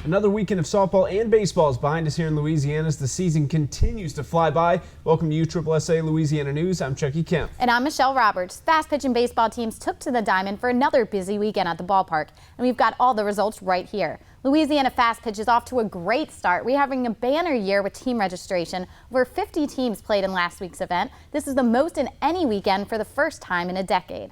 Another weekend of softball and baseball is behind us here in Louisiana as the season continues to fly by. Welcome to USSSA Louisiana News. I'm Chucky Kemp. And I'm Michelle Roberts. Fastpitch and baseball teams took to the diamond for another busy weekend at the ballpark. And we've got all the results right here. Louisiana Fastpitch is off to a great start. We're having a banner year with team registration. Over 50 teams played in last week's event. This is the most in any weekend for the first time in a decade.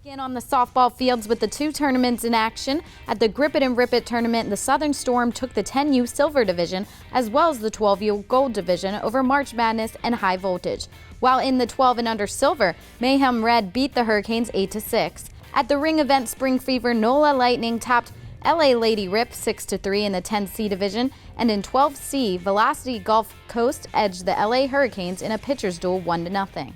Again on the softball fields with the two tournaments in action. At the Grip It and Rip It tournament, the Southern Storm took the 10U Silver Division as well as the 12U Gold Division over March Madness and High Voltage. While in the 12 and under Silver, Mayhem Red beat the Hurricanes 8-6. At the ring event Spring Fever, NOLA Lightning topped LA Lady Rip 6-3 in the 10C division, and in 12C, Velocity Gulf Coast edged the LA Hurricanes in a pitcher's duel 1-0.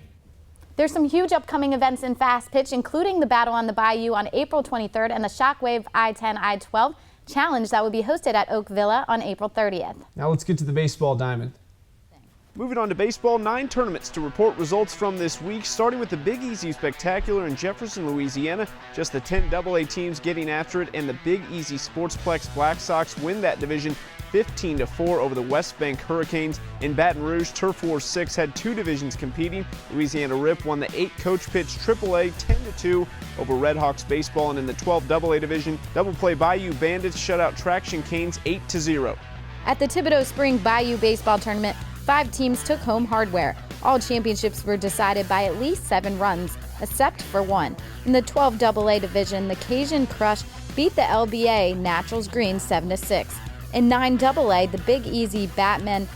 There's some huge upcoming events in Fastpitch, including the Battle on the Bayou on April 23rd and the Shockwave I-10, I-12 Challenge that will be hosted at Oak Villa on April 30th. Now let's get to the baseball diamond. Moving on to baseball, 9 tournaments to report results from this week, starting with the Big Easy Spectacular in Jefferson, Louisiana. Just the 10 AA teams getting after it, and the Big Easy Sportsplex Black Sox win that division 15-4 over the West Bank Hurricanes. In Baton Rouge, Turf Wars 6 had 2 divisions competing. Louisiana Rip won the 8 Coach Pitch AAA 10-2 over Red Hawks baseball, and in the 12 AA division, Double Play Bayou Bandits shut out Traction Canes 8-0. At the Thibodaux Spring Bayou baseball tournament, 5 teams took home hardware. All championships were decided by at least 7 runs, except for 1. In the 12 AA division, the Cajun Crush beat the LBA Naturals Green 7-6. In 9 AA, the Big Easy Batmen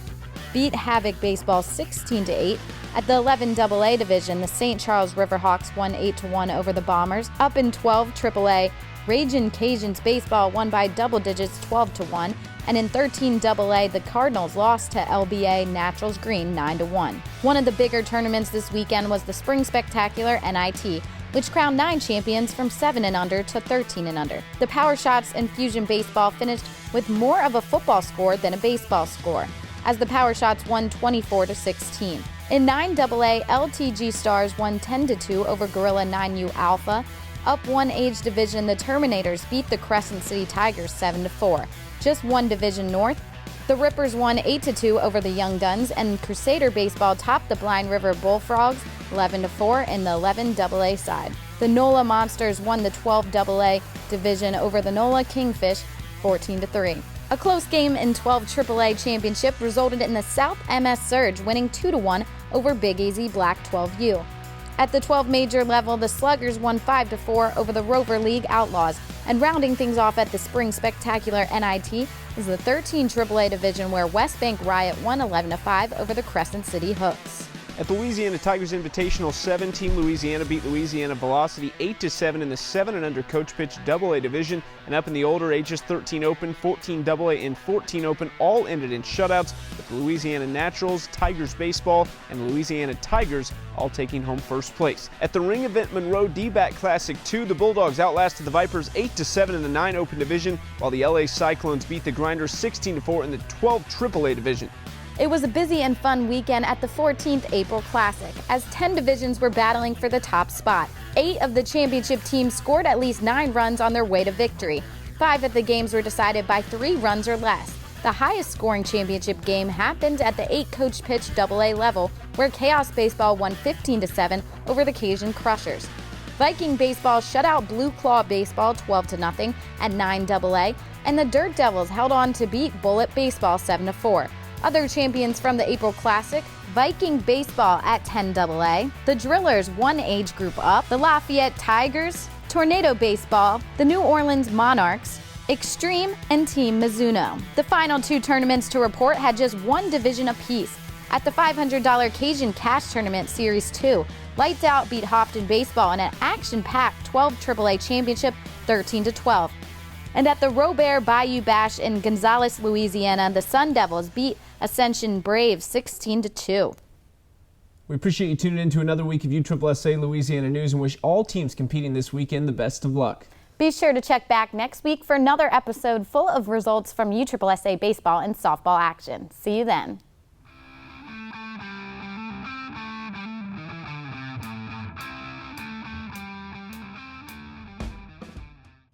beat Havoc Baseball 16-8. At the 11 AA division, the St. Charles Riverhawks won 8-1 over the Bombers. Up in 12 AAA, Ragin' Cajuns Baseball won by double digits 12-1. And in 13 AA, the Cardinals lost to LBA Naturals Green 9-1. One of the bigger tournaments this weekend was the Spring Spectacular NIT, which crowned 9 champions from 7 and under to 13 and under. The Power Shots and Fusion Baseball finished with more of a football score than a baseball score, as the Power Shots won 24-16. In 9 AA, LTG Stars won 10-2 over Gorilla 9U Alpha. Up 1 age division, the Terminators beat the Crescent City Tigers 7-4. Just 1 division north, the Rippers won 8-2 over the Young Guns, and Crusader Baseball topped the Blind River Bullfrogs 11-4 in the 11 AA side. The NOLA Monsters won the 12 AA division over the NOLA Kingfish 14-3. A close game in 12 AAA championship resulted in the South MS Surge winning 2-1 over Big Easy Black 12U. At the 12 major level, the Sluggers won 5-4 over the Rover League Outlaws. And rounding things off at the Spring Spectacular NIT is the 13 AAA division where West Bank Riot won 11-5 over the Crescent City Hooks. At the Louisiana Tigers Invitational 7, Team Louisiana beat Louisiana Velocity 8-7 in the 7 and under Coach Pitch AA division. And up in the older ages, 13 Open, 14 AA, and 14 Open all ended in shutouts, with the Louisiana Naturals, Tigers Baseball, and Louisiana Tigers all taking home first place. At the ring event Monroe D-Bat Classic 2, the Bulldogs outlasted the Vipers 8-7 in the 9 Open division, while the LA Cyclones beat the Grinders 16-4 in the 12 AAA division. It was a busy and fun weekend at the 14th April Classic, as 10 divisions were battling for the top spot. 8 of the championship teams scored at least 9 runs on their way to victory. 5 of the games were decided by 3 runs or less. The highest scoring championship game happened at the 8 Coach Pitch AA level, where Chaos Baseball won 15-7 over the Cajun Crushers. Viking Baseball shut out Blue Claw Baseball 12-0 at 9 AA, and the Dirt Devils held on to beat Bullet Baseball 7-4. Other champions from the April Classic: Viking Baseball at 10 AA, the Drillers 1 age group up, the Lafayette Tigers, Tornado Baseball, the New Orleans Monarchs, Extreme, and Team Mizuno. The final 2 tournaments to report had just 1 division apiece. At the $500 Cajun Cash Tournament Series 2, Lights Out beat Hopton Baseball in an action-packed 12 AAA championship 13-12. And at the Robert Bayou Bash in Gonzales, Louisiana, the Sun Devils beat Ascension Braves 16-2. We appreciate you tuning in to another week of USSSA Louisiana News and wish all teams competing this weekend the best of luck. Be sure to check back next week for another episode full of results from USSSA baseball and softball action. See you then.